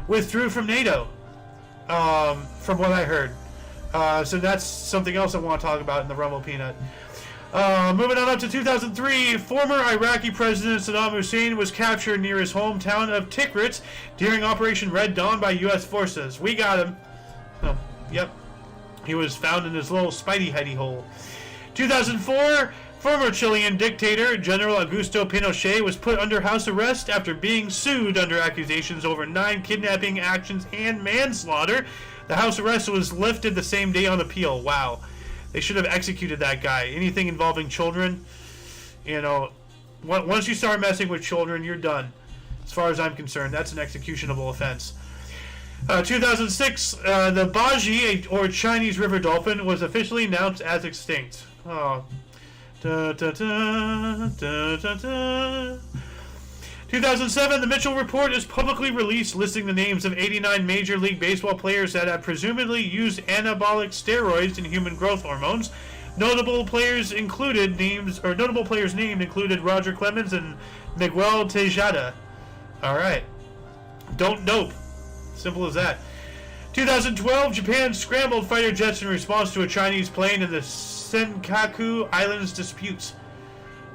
withdrew from NATO, from what I heard. So that's something else I want to talk about in the Rumble Peanut. Moving on up to 2003, former Iraqi President Saddam Hussein was captured near his hometown of Tikrit during Operation Red Dawn by U.S. forces. We got him. Oh, yep. He was found in his little Spidey heady hole. 2004, Former Chilean dictator General Augusto Pinochet was put under house arrest after being sued under accusations over 9 kidnapping actions and manslaughter. The house arrest was lifted the same day on appeal. Wow. They should have executed that guy. Anything involving children, you know, once you start messing with children, you're done. As far as I'm concerned, that's an executionable offense. 2006, the Baji, or Chinese river dolphin, was officially announced as extinct. Oh. 2007, the Mitchell Report is publicly released, listing the names of 89 Major League Baseball players that have presumably used anabolic steroids and human growth hormones. Notable players named included Roger Clemens and Miguel Tejada. All right, don't dope. Simple as that. 2012, Japan scrambled fighter jets in response to a Chinese plane in the Senkaku Islands disputes.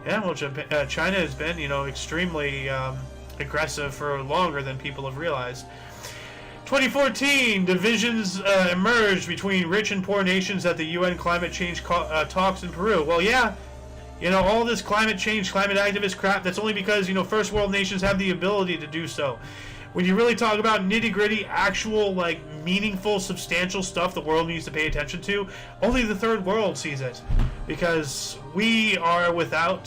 Yeah, well, China has been, extremely aggressive for longer than people have realized. 2014, divisions emerged between rich and poor nations at the UN climate change talks in Peru. Well, yeah, all this climate change, climate activist crap, that's only because, first world nations have the ability to do so. When you really talk about nitty-gritty, actual, meaningful, substantial stuff the world needs to pay attention to, only the third world sees it. Because we are without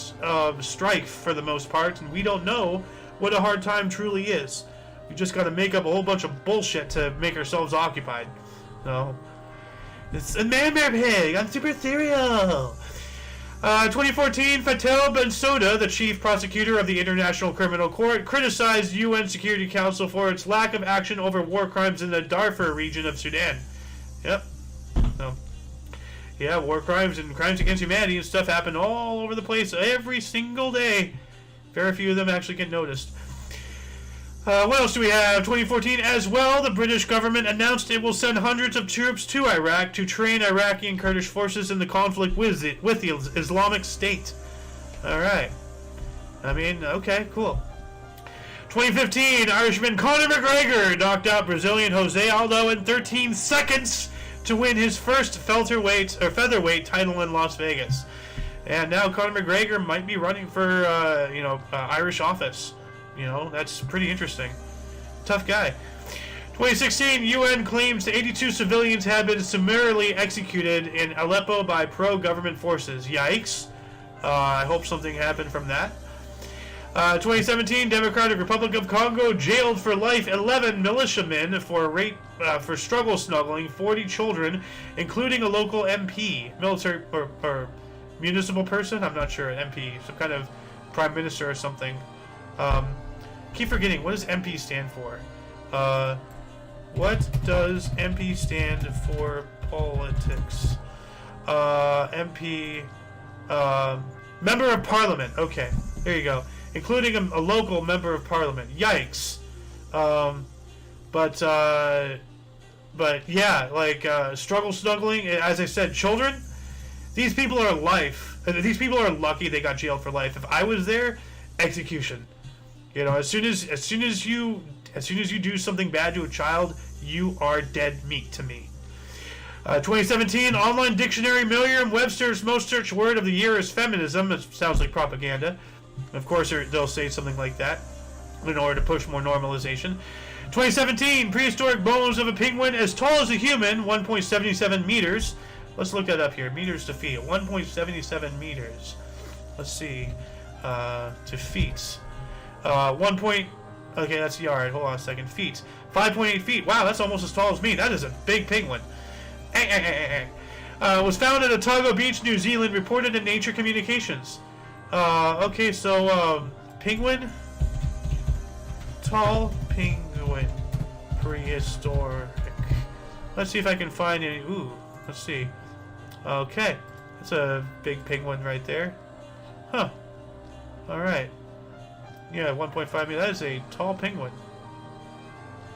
strife for the most part, and we don't know what a hard time truly is. We just got to make up a whole bunch of bullshit to make ourselves occupied. No. It's a man-bear pig. I'm super ethereal. 2014, Fatou Bensouda, the chief prosecutor of the International Criminal Court, criticized UN Security Council for its lack of action over war crimes in the Darfur region of Sudan. Yep. No. Yeah, war crimes and crimes against humanity and stuff happen all over the place every single day. Very few of them actually get noticed. What else do we have? 2014 as well, the British government announced it will send hundreds of troops to Iraq to train Iraqi and Kurdish forces in the conflict with the Islamic State. Alright. Okay, cool. 2015, Irishman Conor McGregor knocked out Brazilian Jose Aldo in 13 seconds to win his first featherweight title in Las Vegas. And now Conor McGregor might be running for, Irish office. That's pretty interesting. Tough guy. 2016, UN claims 82 civilians have been summarily executed in Aleppo by pro-government forces. Yikes. I hope something happened from that. 2017, Democratic Republic of Congo jailed for life 11 militiamen for struggle snuggling 40 children, including a local MP, military or municipal person. I'm not sure. MP, some kind of prime minister or something. Keep forgetting, what does MP stand for? What does MP stand for? Politics. MP, member of parliament. Okay, there you go. Including a local member of parliament. Yikes. But yeah, struggle snuggling. As I said, children. These people are These people are lucky they got jailed for life. If I was there, execution. As soon as you do something bad to a child, you are dead meat to me. 2017, online dictionary, Merriam-Webster's most searched word of the year is feminism. It sounds like propaganda. Of course, they'll say something like that in order to push more normalization. 2017, prehistoric bones of a penguin as tall as a human, 1.77 meters. Let's look that up here. Meters to feet. 1.77 meters. Let's see. To feet. Okay, that's yard. Hold on a second. Feet. 5.8 feet. Wow, that's almost as tall as me. That is a big penguin. Was found at Otago Beach, New Zealand, reported in Nature Communications. Okay, so, penguin. Tall penguin. Prehistoric. Let's see if I can find any. Ooh, let's see. Okay. That's a big penguin right there. Huh. Alright. Yeah, 1.5 meters. That is a tall penguin.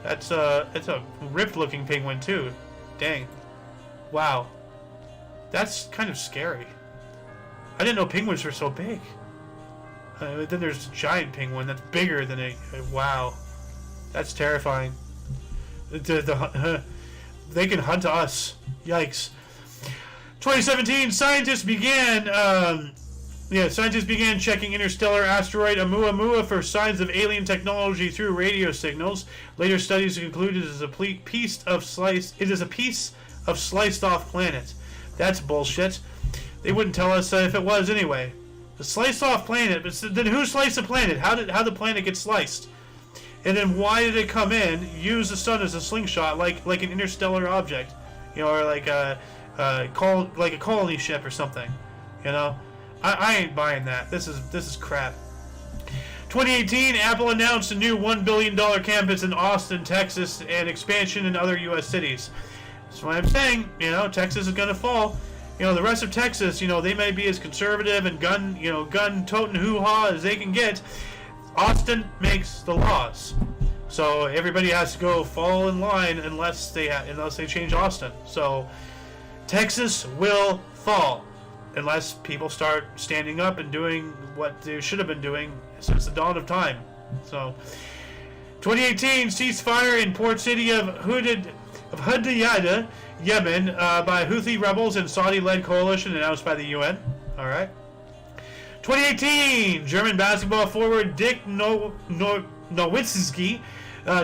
It's a ripped-looking penguin too. Dang. Wow. That's kind of scary. I didn't know penguins were so big. Then there's a giant penguin that's bigger than a wow. That's terrifying. They can hunt us. Yikes. 2017, scientists began Yeah, scientists began checking interstellar asteroid Oumuamua for signs of alien technology through radio signals. Later studies concluded it is a piece of sliced off planet. That's bullshit. They wouldn't tell us if it was anyway. The sliced off planet, but then who sliced the planet? How did the planet get sliced? And then why did it come in, use the sun as a slingshot, like an interstellar object, or like a colony ship or something, I ain't buying that. This is crap. 2018, Apple announced a new $1 billion campus in Austin, Texas, and expansion in other U.S. cities. That's what I'm saying. Texas is gonna fall. The rest of Texas, they may be as conservative and gun-toting hoo-ha as they can get. Austin makes the laws, so everybody has to go fall in line unless they change Austin. So Texas will fall unless people start standing up and doing what they should have been doing since the dawn of time. So 2018 ceasefire in port city of Hodeidah, Yemen, by Houthi rebels and Saudi-led coalition announced by the UN. All right. 2018, German basketball forward Dick Nowitzki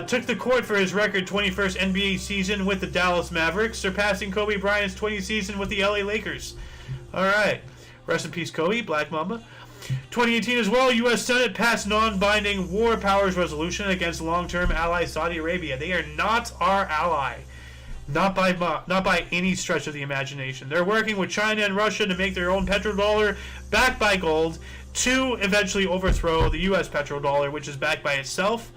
took the court for his record 21st NBA season with the Dallas Mavericks, surpassing Kobe Bryant's 20th season with the LA Lakers. All right. Rest in peace, Kobe, Black Mamba. 2018 as well, U.S. Senate passed non-binding war powers resolution against long-term ally Saudi Arabia. They are not our ally. Not by any stretch of the imagination. They're working with China and Russia to make their own petrodollar backed by gold to eventually overthrow the U.S. petrodollar, which is backed by itself.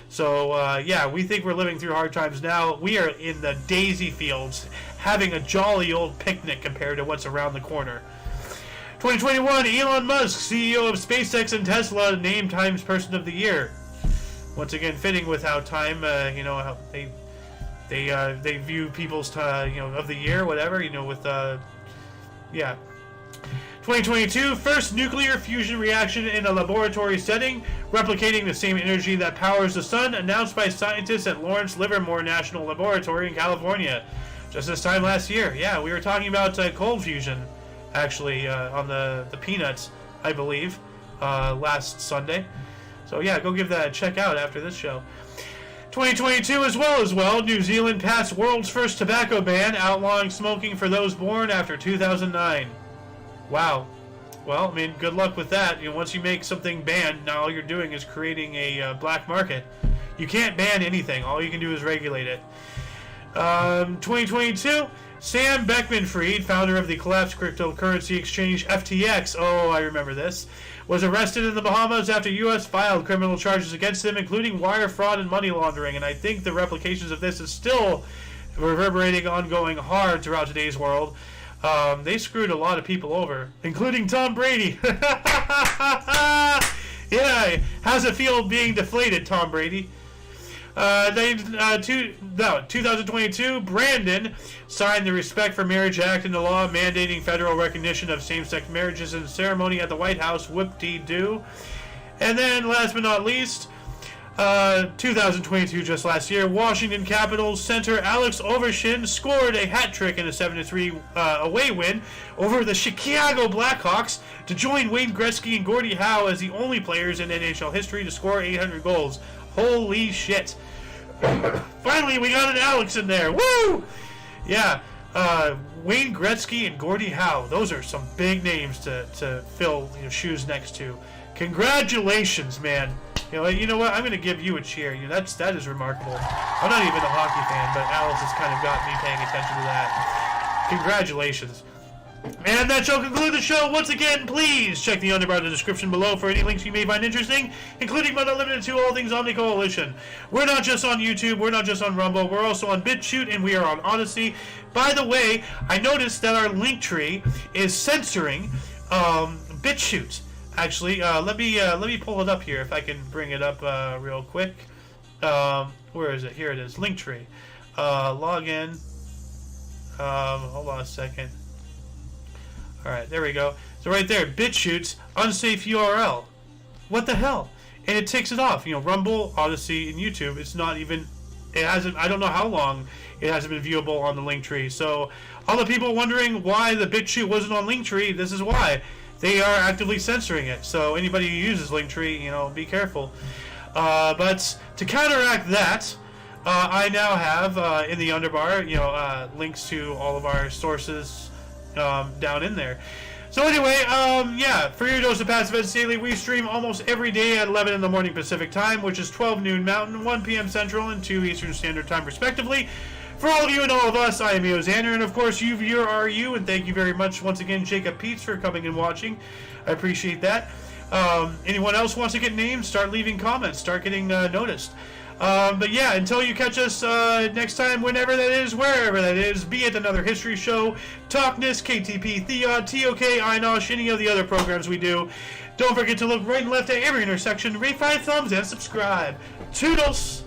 So, we think we're living through hard times now. We are in the daisy fields having a jolly old picnic compared to what's around the corner. 2021, Elon Musk, CEO of SpaceX and Tesla, named Time's Person of the Year. Once again, fitting with how Time, how they view people's, of the year, whatever, with, 2022, first nuclear fusion reaction in a laboratory setting, replicating the same energy that powers the sun, announced by scientists at Lawrence Livermore National Laboratory in California. Just this time last year. Yeah, we were talking about cold fusion, actually, on the Peanuts, I believe, last Sunday. So yeah, go give that a check out after this show. 2022 as well, New Zealand passed world's first tobacco ban, outlawing smoking for those born after 2009. Wow. Well, I mean, good luck with that. Once you make something banned, now all you're doing is creating a black market. You can't ban anything. All you can do is regulate it. 2022, Sam Beckman-Fried, founder of the collapsed cryptocurrency exchange FTX, oh, I remember this, was arrested in the Bahamas after U.S. filed criminal charges against him, including wire fraud and money laundering. And I think the replications of this is still reverberating, ongoing hard throughout today's world. They screwed a lot of people over, including Tom Brady. Yeah, how's it feel being deflated, Tom Brady? 2022, Brandon signed the Respect for Marriage Act into law, mandating federal recognition of same-sex marriages in ceremony at the White House. Whoop-dee-doo. And then, last but not least, 2022, just last year, Washington Capitals center Alex Ovechkin scored a hat trick in a 7-3 away win over the Chicago Blackhawks to join Wayne Gretzky and Gordie Howe as the only players in NHL history to score 800 goals. Holy shit. Finally, we got an Alex in there. Woo! Yeah, Wayne Gretzky and Gordie Howe. Those are some big names to fill shoes next to. Congratulations, man. You know what? I'm going to give you a cheer. That is remarkable. I'm not even a hockey fan, but Alice has kind of got me paying attention to that. Congratulations. And that shall conclude the show. Once again, please check the underbar in the description below for any links you may find interesting, including but not limited to all things Omni Coalition. We're not just on YouTube, we're not just on Rumble, we're also on BitChute, and we are on Odyssey. By the way, I noticed that our link tree is censoring BitChute. Actually, let me pull it up here if I can bring it up real quick. Where is it? Here it is. Linktree. Log in. Hold on a second. All right, there we go. So right there, BitChute's unsafe URL. What the hell? And it takes it off. Rumble, Odyssey, and YouTube. It's not even. It hasn't. I don't know how long it hasn't been viewable on the Linktree. So all the people wondering why the BitChute wasn't on Linktree, this is why. they are actively censoring it. So anybody who uses Linktree, be careful. But to counteract that, I now have in the underbar, links to all of our sources down in there. So anyway, for your dose of passive events daily, we stream almost every day at 11 in the morning Pacific time, which is 12 noon Mountain, 1 p.m. Central, and 2 Eastern Standard Time, respectively. For all of you and all of us, I am Xander, and of course, you viewer are you, and thank you very much once again, Jacob Peets, for coming and watching. I appreciate that. Anyone else wants to get named, start leaving comments, start getting noticed. But yeah, until you catch us next time, whenever that is, wherever that is, be it another history show, TOCNS, KTP, ThEoD, TOK, INOSH, any of the other programs we do, don't forget to look right and left at every intersection, rate 5 thumbs, and subscribe. Toodles!